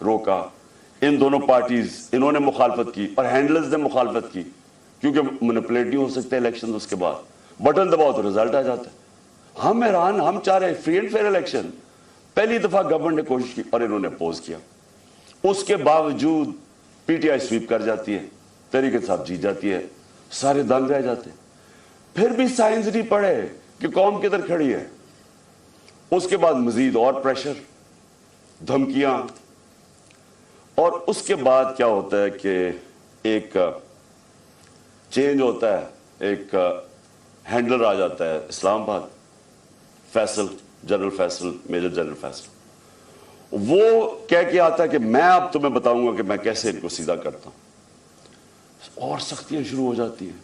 روکا. ان دونوں پارٹیز انہوں نے مخالفت کی اور ہینڈلرز نے مخالفت کی, کیونکہ مینپولیٹ نہیں ہو سکتے الیکشن. اس کے بعد بٹن دباؤ تو رزلٹ آ جاتا ہے. ہم حیران, ہم چاہ رہے فری اینڈ فیئر الیکشن. پہلی دفعہ گورنمنٹ نے کوشش کی اور انہوں نے اپوز کیا. اس کے باوجود پی ٹی آئی سویپ کر جاتی ہے, تحریک انصاف جیت جاتی ہے, سارے دنگ رہ جاتے ہیں. پھر بھی سائنس نہیں پڑھے کہ قوم کدھر کھڑی ہے. اس کے بعد مزید اور پریشر, دھمکیاں, اور اس کے بعد کیا ہوتا ہے کہ ایک چینج ہوتا ہے, ایک ہینڈلر آ جاتا ہے Islamabad, Faisal, general Faisal, major general Faisal. وہ کہہ کے آتا ہے کہ میں اب تمہیں بتاؤں گا کہ میں کیسے ان کو سیدھا کرتا ہوں. اور سختیاں شروع ہو جاتی ہیں.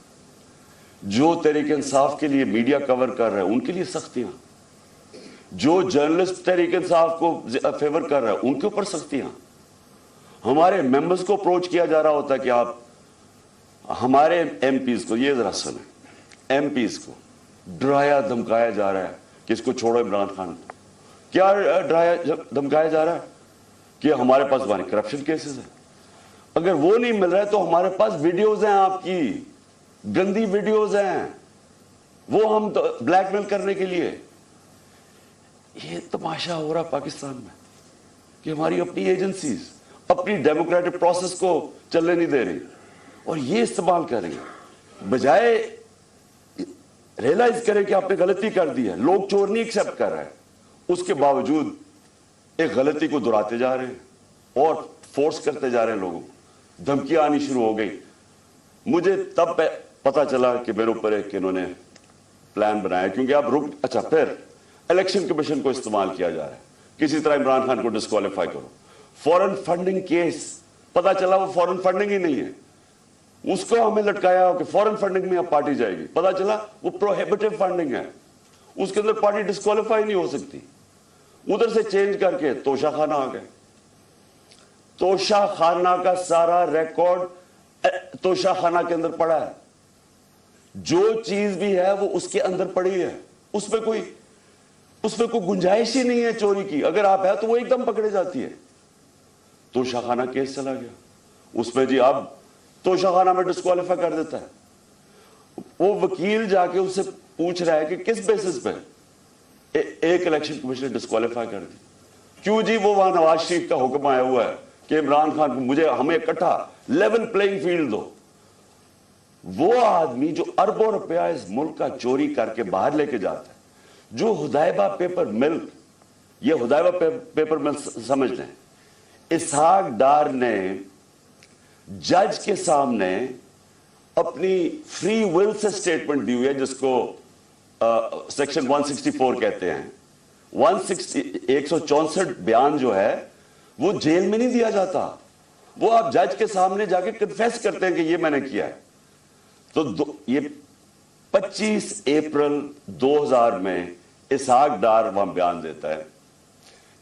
جو تحریک انصاف کے لیے میڈیا کور کر رہا ہے ان کے لیے سختیاں, جو جرنلسٹ تحریک انصاف کو فیور کر رہا ہے ان کے اوپر سختیاں. ہمارے ممبرز کو اپروچ کیا جا رہا ہوتا ہے کہ آپ ہمارے ایم پیز کو, یہ ذرا سنیں, ایم پیز کو ڈرایا دھمکایا جا رہا ہے کہ اس کو چھوڑو عمران خان کو. کیا ڈرایا دھمکایا جا رہا ہے کہ ہمارے پاس ہمارے کرپشن کیسز ہیں, اگر وہ نہیں مل رہا ہے تو ہمارے پاس ویڈیوز ہیں, آپ کی گندی ویڈیوز ہیں, وہ ہم بلیک میل کرنے کے لیے. یہ تماشا ہو رہا پاکستان میں کہ ہماری اپنی ایجنسیز اپنی ڈیموکریٹک پروسیس کو چلنے نہیں دے رہی اور یہ استعمال کر رہی ہیں. بجائے ریئلائز کریں کہ آپ نے غلطی کر دی ہے. لوگ چور نہیں ایکسیپٹ کر رہے ہیں, اس کے باوجود ایک غلطی کو دہراتے جا رہے ہیں اور فورس کرتے جا رہے ہیں لوگوں کو. دھمکیاں آنی شروع ہو گئی. مجھے تب پتا چلا کہ میرے اوپر ایک انہوں نے پلان بنایا, کیونکہ آپ اچھا پھر الیکشن کمیشن کو استعمال کیا جا رہا ہے کسی طرح عمران خان کو ڈسکوالیفائی کرو. فورن فنڈنگ کیس, پتا چلا وہ فورن فنڈنگ ہی نہیں ہے, اس کو ہمیں لٹکایا کہ فورن فنڈنگ میں اب پارٹی جائے گی. پتا چلا وہ پروہیبٹیو فنڈنگ ہے, اس کے اندر پارٹی ڈسکوالیفائی نہیں ہو سکتی. ادھر سے چینج کر کے توشہ خانہ آ گئے. توشہ خانہ کا سارا ریکارڈ توشہ خانہ کے اندر پڑا ہے. جو چیز بھی ہے وہ اس کے اندر پڑی ہے. اس میں کوئی گنجائش ہی نہیں ہے چوری کی. اگر آپ ہے تو وہ ایک دم پکڑے جاتی ہے. توشہ خانہ کیس چلا گیا, اس میں جی اب توشہ خانہ میں ڈسکوالیفائی کر دیتا ہے. وہ وکیل جا کے اس سے پوچھ رہا ہے کہ کس بیسس پہ ایک الیکشن کمیشن نے ڈسکوالیفائی کر دی. کیوں جی, وہ وہاں نواز شریف کا حکم آیا ہوا ہے کہ عمران خان کو ہمیں اکٹھا لیول پلینگ فیلڈ دو. وہ آدمی جو اربوں روپیہ اس ملک کا چوری کر کے باہر لے کے جاتا ہے, جو حدیبہ پیپر ملک, یہ حدیبہ پیپر ملک سمجھ لیں, اسحاق ڈار نے جج کے سامنے اپنی فری ول سے سٹیٹمنٹ دی ہوئی ہے, جس کو سیکشن 164 کہتے ہیں. 164 بیان جو ہے وہ جیل میں نہیں دیا جاتا, وہ آپ جج کے سامنے جا کے کنفیس کرتے ہیں کہ یہ میں نے کیا ہے. تو یہ 25 اپریل 2000 میں اسحاق ڈار وہاں بیان دیتا ہے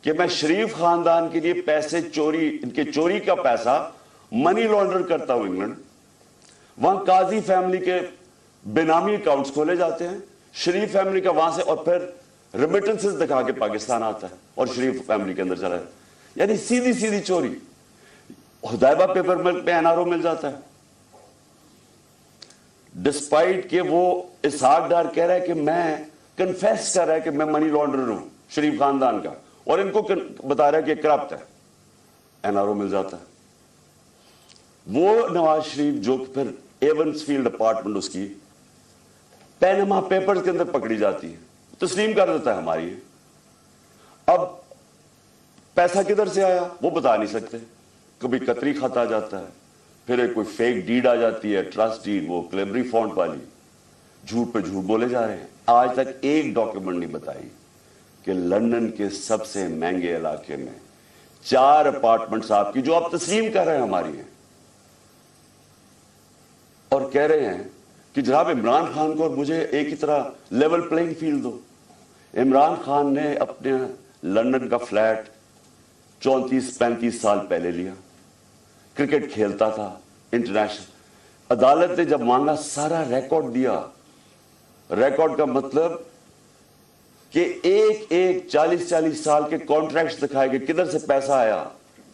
کہ میں شریف خاندان کے لیے پیسے چوری, ان کے چوری کا پیسہ منی لانڈر کرتا ہوں انگلینڈ. وہاں قاضی فیملی کے بینامی اکاؤنٹس کھولے جاتے ہیں, شریف فیملی کا وہاں سے, اور پھر ریمیٹنسز دکھا کے پاکستان آتا ہے اور شریف فیملی کے اندر چلا ہے. یعنی سیدھی سیدھی چوری. حدیبہ پیپر ملک میں NRO مل جاتا ہے, ڈسپائٹ کہ وہ اسحاق ڈار کہہ رہا ہے کہ میں کنفیس کر رہا ہے کہ میں منی لانڈرر ہوں شریف خاندان کا, اور ان کو بتا رہا ہے کہ کرپٹ ہے. NRO مل جاتا ہے. وہ نواز شریف جو پھر ایونس فیلڈ اپارٹمنٹ اس کی پینما پیپرز کے اندر پکڑی جاتی ہے, تسلیم کر دیتا ہے ہماری. اب پیسہ کدھر سے آیا وہ بتا نہیں سکتے. کبھی قطری خط آ جاتا ہے, پھر ایک کوئی فیک ڈیڈ آ جاتی ہے, ٹرسٹ ڈیڈ, وہ کلیبری فونٹ والی. جھوٹ پہ جھوٹ بولے جا رہے ہیں. آج تک ایک ڈاکیومنٹ نہیں بتائی کہ لندن کے سب سے مہنگے علاقے میں 4 اپارٹمنٹس آپ کی جو آپ تسلیم کر رہے ہیں ہماری ہیں, اور کہہ رہے ہیں کہ جناب عمران خان کو اور مجھے ایک ہی طرح لیول پلینگ فیلڈ دو. عمران خان نے اپنے لندن کا فلیٹ 34-35 سال پہلے لیا, کرکٹ کھیلتا تھا انٹرنیشنل. عدالت نے جب مانگا سارا ریکارڈ دیا. ریکارڈ کا مطلب کہ ایک 40-40 سال کے کانٹریکٹس دکھائے کہ کدھر سے پیسہ آیا,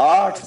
8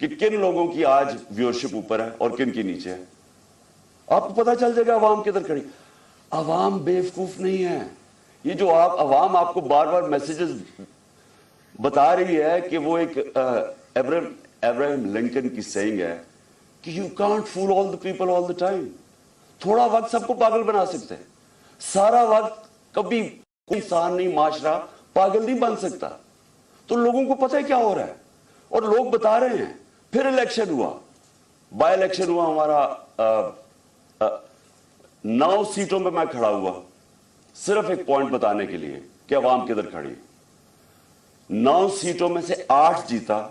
کہ کن لوگوں کی آج ویورشپ اوپر ہے اور کن کی نیچے ہے. آپ کو پتا چل جائے گا عوام کدھر کھڑی. عوام بیوقوف نہیں ہے. یہ جو عوام آپ کو بار بار میسیجز بتا رہی ہے کہ وہ ایک ابراہم لنکن کی سینگ ہے کہ you can't fool all the people all the time. تھوڑا وقت سب کو پاگل بنا سکتے ہیں, سارا وقت کبھی کوئی انسان نہیں, معاشرہ پاگل نہیں بن سکتا. تو لوگوں کو پتہ ہے کیا ہو رہا ہے اور لوگ بتا رہے ہیں. پھر الیکشن ہوا, بائی الیکشن ہوا ہمارا, 9 سیٹوں پہ میں کھڑا ہوا صرف ایک پوائنٹ بتانے کے لیے کہ عوام کدھر کھڑی. 9 سیٹوں میں سے 8 جیتا.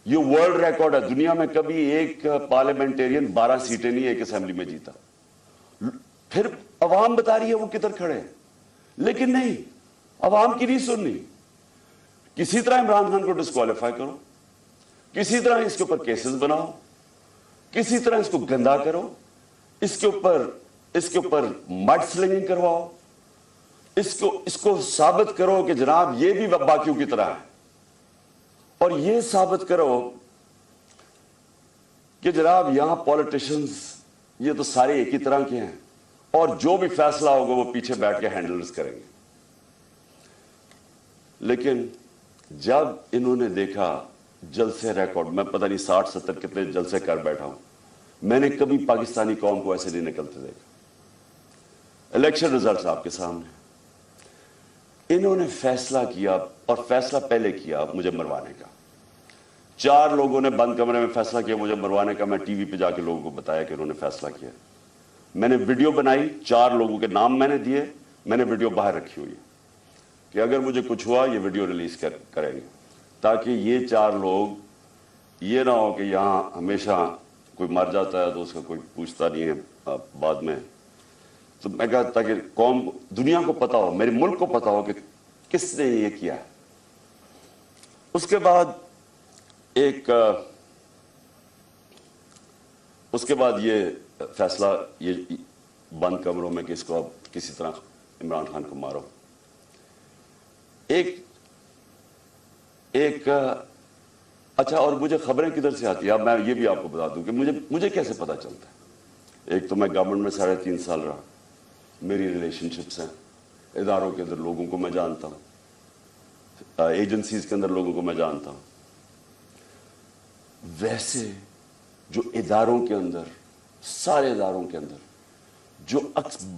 یہ ورلڈ ریکارڈ ہے, دنیا میں کبھی ایک پارلیمنٹیرین 12 سیٹیں نہیں ایک اسمبلی میں جیتا. پھر عوام بتا رہی ہے وہ کدھر کھڑے, لیکن نہیں, عوام کی نہیں سننی. کسی طرح عمران خان کو ڈسکوالیفائی کرو, کسی طرح اس کے اوپر کیسز بناؤ, کسی طرح اس کو گندا کرو, اس کے اوپر مڈ سلنگنگ کرواؤ, اس کو ثابت کرو کہ جناب یہ بھی باقیوں کی طرح ہے, اور یہ ثابت کرو کہ جناب یہاں پولیٹیشنز یہ تو سارے ایک ہی طرح کے ہیں اور جو بھی فیصلہ ہوگا وہ پیچھے بیٹھ کے ہینڈلز کریں گے. لیکن جب انہوں نے دیکھا جلسے ریکارڈ, میں پتہ نہیں 60-70 کتنے جلسے کر بیٹھا ہوں, میں نے کبھی پاکستانی قوم کو ایسے نہیں نکلتے دیکھا. الیکشن ریزلٹس آپ کے سامنے. انہوں نے فیصلہ کیا, اور فیصلہ پہلے کیا مجھے مروانے کا. 4 لوگوں نے بند کمرے میں فیصلہ کیا مجھے مروانے کا. میں ٹی وی پہ جا کے لوگوں کو بتایا کہ انہوں نے فیصلہ کیا. میں نے ویڈیو بنائی, 4 لوگوں کے نام میں نے دیے, میں نے ویڈیو باہر رکھی ہوئی ہے کہ اگر مجھے کچھ ہوا یہ ویڈیو ریلیز کریں گے, تاکہ یہ 4 لوگ یہ نہ ہو کہ یہاں ہمیشہ کوئی مر جاتا ہے تو اس کا کوئی پوچھتا نہیں ہے بعد میں. تو میں کہا تاکہ قوم دنیا کو پتا ہو, میرے ملک کو پتا ہو کہ کس نے یہ کیا ہے. اس کے بعد یہ فیصلہ, یہ بند کمروں میں کہ اس کو اب کسی طرح عمران خان کو مارو. اچھا, اور مجھے خبریں کدھر سے آتی ہیں, اب میں یہ بھی آپ کو بتا دوں کہ مجھے کیسے پتا چلتا ہے. ایک تو میں گورنمنٹ میں 3.5 سال رہا, میری ریلیشن شپس ہیں, اداروں کے اندر لوگوں کو میں جانتا ہوں, ایجنسیز کے اندر لوگوں کو میں جانتا ہوں. ویسے جو اداروں کے اندر, سارے اداروں کے اندر جو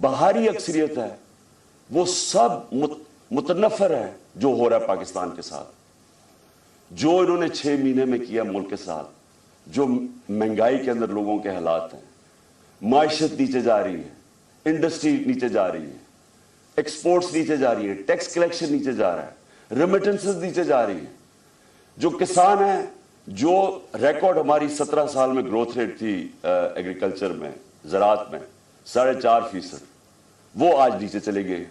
باہری اکثریت ہے وہ سب متنفر ہے جو ہو رہا ہے پاکستان کے ساتھ, جو انہوں نے 6 مہینے میں کیا ملک کے ساتھ, جو مہنگائی کے اندر لوگوں کے حالات ہیں, معیشت نیچے جا رہی ہے, انڈسٹری نیچے جا رہی ہے, ایکسپورٹس نیچے جا رہی ہے, ٹیکس کلیکشن نیچے جا رہا ہے, ریمیٹنسز نیچے جا رہی ہیں, جو کسان ہیں, جو ریکارڈ ہماری 17 سال میں گروتھ ریٹ تھی ایگریکلچر میں, زراعت میں 4.5%, وہ آج نیچے چلے گئے.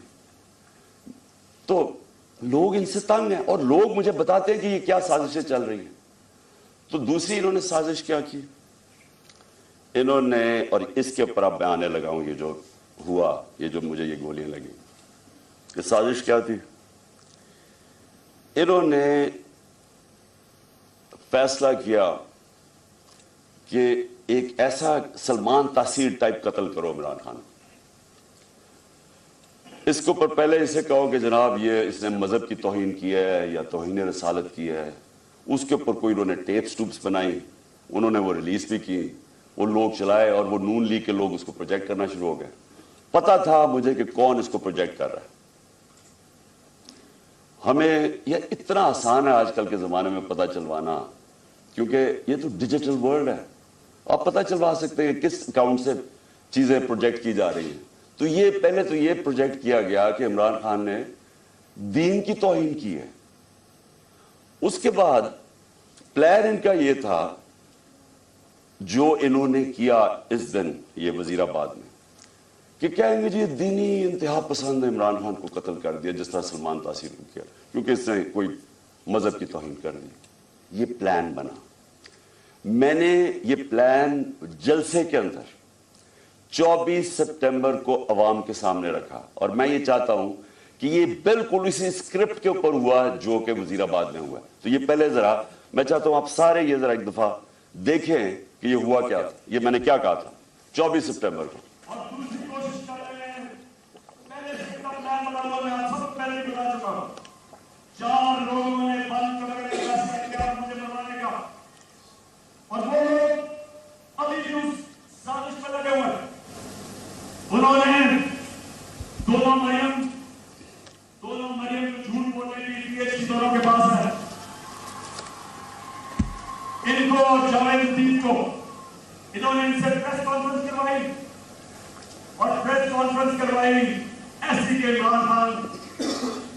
تو لوگ ان سے تنگ ہیں, اور لوگ مجھے بتاتے ہیں کہ یہ کیا سازشیں چل رہی ہیں. تو دوسری انہوں نے سازش کیا کی, انہوں نے, اور اس کے اوپر اب میں آنے لگا ہوں, یہ جو ہوا, یہ جو مجھے یہ گولیاں لگی, یہ سازش کیا تھی. انہوں نے فیصلہ کیا کہ ایک ایسا سلمان تاثیر ٹائپ قتل کرو عمران خان. اس کے اوپر پہلے اسے کہو کہ جناب یہ اس نے مذہب کی توہین کی ہے یا توہین رسالت کی ہے. اس کے اوپر کوئی انہوں نے ٹیپس ٹوپس بنائی, انہوں نے وہ ریلیز بھی کی, وہ لوگ چلائے, اور وہ نون لیگ کے لوگ اس کو پروجیکٹ کرنا شروع ہو گئے. پتا تھا مجھے کہ کون اس کو پروجیکٹ کر رہا ہے. ہمیں یہ اتنا آسان ہے آج کل کے زمانے میں پتہ چلوانا, کیونکہ یہ تو ڈیجیٹل ورلڈ ہے, آپ پتہ چلوا سکتے ہیں کس اکاؤنٹ سے چیزیں پروجیکٹ کی جا رہی ہیں. تو یہ پہلے تو یہ پروجیکٹ کیا گیا کہ عمران خان نے دین کی توہین کی ہے. اس کے بعد پلان ان کا یہ تھا جو انہوں نے کیا اس دن یہ وزیر آباد میں, کہ کہیں گے جی یہ دینی انتہا پسند عمران خان کو قتل کر دیا جس طرح سلمان تاثیر کو کیا, کیونکہ اس نے کوئی مذہب کی توہین کر دی. یہ پلان بنا. میں نے یہ پلان جلسے کے اندر 24 سپٹمبر کو عوام کے سامنے رکھا, اور میں یہ چاہتا ہوں کہ یہ بالکل اسی اسکرپٹ کے اوپر ہوا جو کہ وزیر آباد میں ہوا. تو یہ پہلے ذرا میں چاہتا ہوں آپ سارے یہ ذرا ایک دفعہ دیکھیں کہ یہ ہوا کیا تھا. یہ میں نے کیا کہا تھا 24 سپٹمبر کو. اور دوسری کوشش کر رہے ہیں. پہلے سے کا پلان بنا ہوا میں آپ سب پہلے بتا چکا ہوں. 4 لوگوں نے بند کمرے میں فیصلہ کیا مجھے مروانے کا, اور وہ لوگ ابھی بھی اس سازش پر لگے ہوئے ہیں. انہوں نے دونوں مریم کو جھوٹ بولنے کی پی ایچ ڈی دونوں کے پاس ہے. ان کو جاوید الدین کو انہوں نے ان سے پریس کانفرنس کروائی, اور پریس کانفرنس کروائی ایس سی کے عمران خان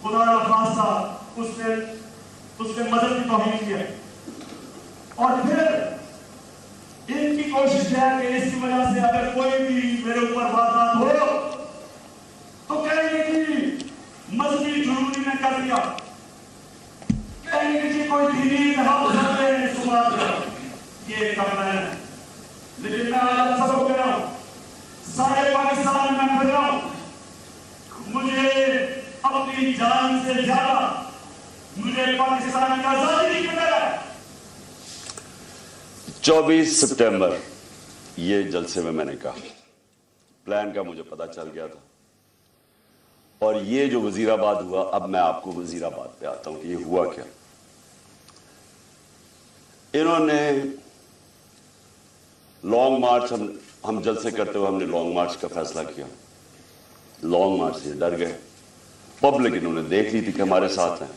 خدا را خاصہ اس نے مذہب کی توہین کیا. اور پھر ان کی کوشش ہے کہ اس کی وجہ سے اگر کوئی بھی میرے اوپر واردات ہو تو کہیں گے کہ مذہبی جرمی نے کر دیا, کہیں گے کہ کوئی دینی تحفظ نے سماج یہ کرنا ہے. لیکن میں آج آپ سب کو کہہ رہا ہوں, سارے پاکستان میں پھر رہا ہوں, مجھے اپنی جان سے زیادہ مجھے پاکستان کی آزادی کی فکر ہے. 24 سپٹمبر یہ جلسے میں نے کہا, پلان کا مجھے پتا چل گیا تھا. اور یہ جو وزیر آباد ہوا, اب میں آپ کو وزیر آباد پہ آتا ہوں کہ یہ ہوا کیا. انہوں نے لانگ مارچ, ہم جلسے کرتے ہوئے ہم نے لانگ مارچ کا فیصلہ کیا. لانگ مارچ سے ڈر گئے. پبلک انہوں نے دیکھ لی تھی کہ ہمارے ساتھ ہیں,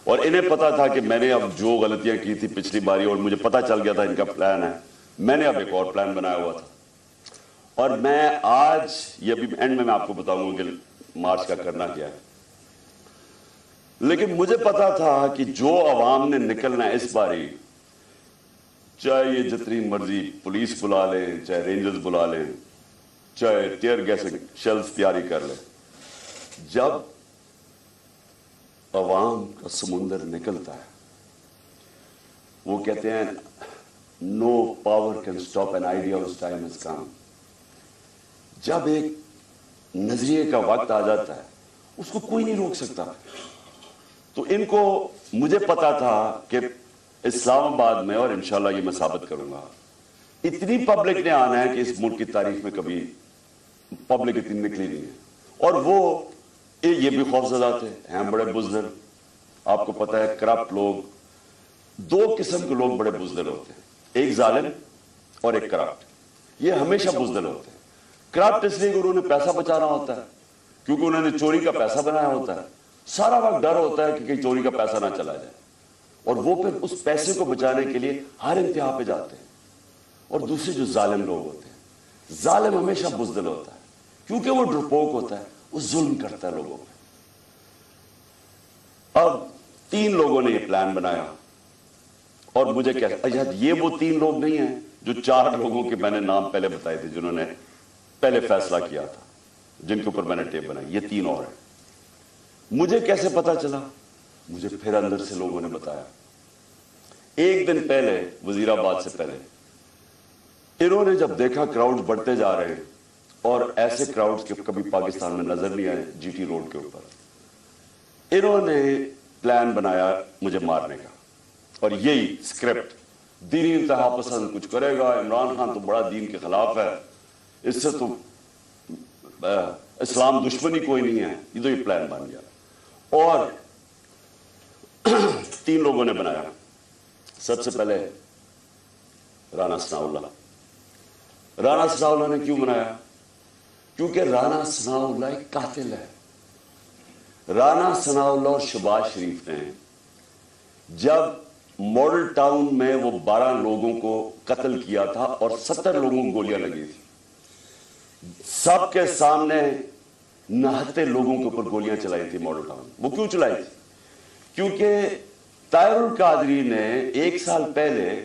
اور انہیں پتا تھا کہ میں نے اب جو غلطیاں کی تھی پچھلی باری, اور مجھے پتا چل گیا تھا ان کا پلان ہے, میں نے اب ایک اور پلان بنایا ہوا تھا. اور میں آج یہ بھی اینڈ میں آپ کو بتاؤں گا کہ مارچ کا کرنا کیا ہے. لیکن مجھے پتا تھا کہ جو عوام نے نکلنا ہے اس باری, چاہے یہ جتنی مرضی پولیس بلا لیں, چاہے رینجرز بلا لیں, چاہے ٹیئر گیس شیلز تیاری کر لیں, جب عوام کا سمندر نکلتا ہے, وہ کہتے ہیں no power can stop an idea is time is come. جب ایک نظریے کا وقت آ جاتا ہے اس کو کوئی نہیں روک سکتا. تو ان کو مجھے پتا تھا کہ اسلام آباد میں, اور انشاءاللہ یہ میں ثابت کروں گا, اتنی پبلک نے آنا ہے کہ اس ملک کی تاریخ میں کبھی پبلک اتنی نکلی نہیں ہے. اور وہ یہ بھی خوفزدہ تھے, ہیں بڑے بزدل. آپ کو پتا ہے کرپٹ لوگ, 2 قسم کے لوگ بڑے بزدل ہوتے ہیں, ایک ظالم اور ایک کرپٹ. یہ ہمیشہ بزدل ہوتے ہیں. کرپٹ اس لیے کہ انہوں نے پیسہ بچانا ہوتا ہے, کیونکہ انہوں نے چوری کا پیسہ بنایا ہوتا ہے. سارا وقت ڈر ہوتا ہے کہ کہیں چوری کا پیسہ نہ چلا جائے, اور وہ پھر اس پیسے کو بچانے کے لیے ہر انتہا پہ جاتے ہیں. اور دوسرے جو ظالم لوگ ہوتے ہیں, ظالم ہمیشہ بزدل ہوتا ہے کیونکہ وہ ڈرپوک ہوتا ہے, وہ ظلم کرتا ہے لوگوں پہ. اب 3 لوگوں نے یہ پلان بنایا, اور مجھے کیا, یہ وہ 3 لوگ نہیں ہیں جو 4 لوگوں کے میں نے نام پہلے بتائے تھے, جنہوں نے پہلے فیصلہ کیا تھا, جن کے اوپر میں نے ٹیپ بنائی. یہ 3 اور ہیں. مجھے کیسے پتا چلا؟ مجھے پھر اندر سے لوگوں نے بتایا. ایک دن پہلے, وزیر آباد سے پہلے, انہوں نے جب دیکھا کراؤڈ بڑھتے جا رہے ہیں, اور ایسے کراؤڈ کے کبھی پاکستان میں نظر نہیں آئے جی ٹی روڈ کے اوپر, انہوں نے پلان بنایا مجھے مارنے کا. اور یہی اسکرپٹ, دینی انتہا پسند کچھ کرے گا, عمران خان تو بڑا دین کے خلاف ہے, اس سے تو اسلام دشمنی کوئی نہیں ہے. یہ تو یہ پلان بن گیا. اور 3 لوگوں نے بنایا. سب سے پہلے رانا ثناءاللہ. رانا ثناءاللہ نے کیوں بنایا؟ کیونکہ رانا ثناءاللہ ایک قاتل ہے. رانا ثناءاللہ اور شہباز شریف نے جب ماڈل ٹاؤن میں وہ 12 لوگوں کو قتل کیا تھا اور 70 لوگوں کو گولیاں لگی تھی, سب کے سامنے نہتے لوگوں کے اوپر گولیاں چلائی تھی ماڈل ٹاؤن. وہ کیوں چلائی تھی؟ کیونکہ طاہر القادری نے 1 سال پہلے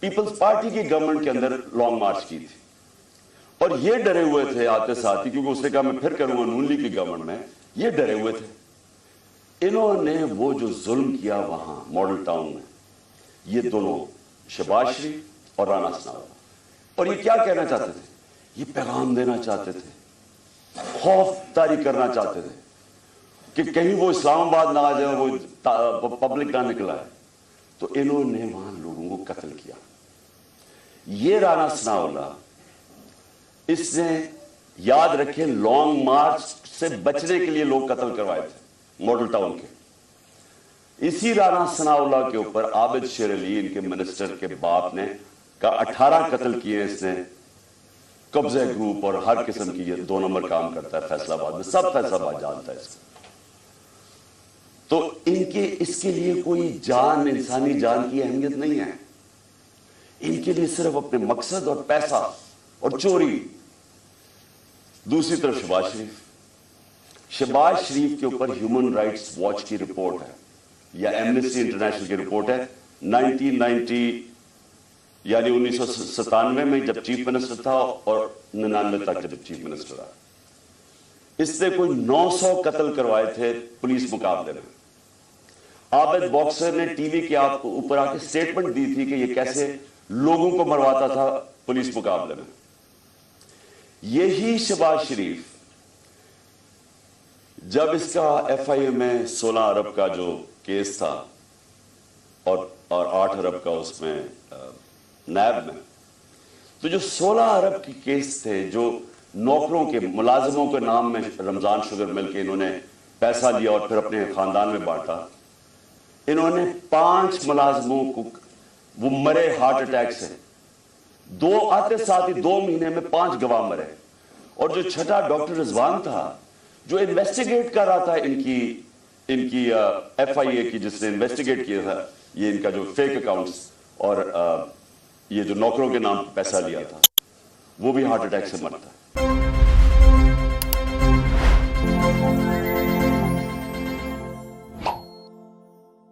پیپلز پارٹی کی گورنمنٹ کے اندر لانگ مارچ کی تھی, اور یہ ڈرے ہوئے تھے آتے ساتھ ہی, کیونکہ اس نے کہا میں پھر کروں گا نون لیگ کی گورنمنٹ میں. یہ ڈرے ہوئے تھے. انہوں نے وہ جو ظلم کیا وہاں ماڈل ٹاؤن میں, یہ دونوں شہباز شریف اور رانا ثناءاللہ, اور یہ کیا کہنا چاہتے تھے؟ یہ پیغام دینا چاہتے تھے, خوف طاری کرنا چاہتے تھے کہ کہیں وہ اسلام آباد نہ آ جائے, وہ پبلک نہ نکلا ہے. تو انہوں نے وہاں لوگوں کو قتل کیا. یہ رانا ثناءاللہ, اس نے یاد رکھیں لانگ مارچ سے بچنے کے لیے لوگ قتل کروائے تھے ماڈل ٹاؤن کے. اسی رانا ثناءاللہ کے اوپر عابد شیر علی, ان کے منسٹر کے باپ نے, کا 18 قتل کیے اس نے. قبضہ گروپ اور ہر قسم کی یہ 2 نمبر کام کرتا ہے فیصل آباد میں, سب فیصل آباد جانتا ہے اس کو. تو ان کے اس کے لیے کوئی جان, انسانی جان کی اہمیت نہیں ہے. ان کے لیے صرف اپنے مقصد اور پیسہ اور چوری. دوسری طرف شہباز شریف کے اوپر ہیومن رائٹس واچ کی رپورٹ ہے یا ایمنسٹی انٹرنیشنل کی رپورٹ ہے 1990 یعنی 1997 میں جب چیف منسٹر تھا اور 99 تک جب چیف منسٹر رہا. اس نے کوئی 900 قتل کروائے تھے پولیس مقابلے میں. عابد باکسر نے ٹی وی کے اوپر آ کے سٹیٹمنٹ دی تھی کہ یہ کیسے لوگوں کو مرواتا تھا پولیس مقابلے میں. یہی شہباز شریف جب اس کا ایف آئی اے میں 16 ارب کا جو کیس تھا اور 8 ارب کا اس میں نیب میں, تو جو 16 ارب کی کیس تھے جو نوکروں کے ملازموں کے نام میں رمضان شوگر مل کے انہوں نے پیسہ لیا اور پھر اپنے خاندان میں بانٹا. انہوں نے 5 ملازموں کو وہ مرے ہارٹ اٹیک سے. 2 آتے ساتھ ہی 2 مہینے میں 5 گواہ مرے. اور جو چھٹا ڈاکٹر رضوان تھا جو انویسٹیگیٹ کر رہا تھا ان کی ایف آئی اے کی, جس نے انویسٹیگیٹ کیا تھا یہ ان کا جو فیک اکاؤنٹس اور یہ جو نوکروں کے نام پیسہ لیا تھا, وہ بھی ہارٹ اٹیک سے مرتا ہے.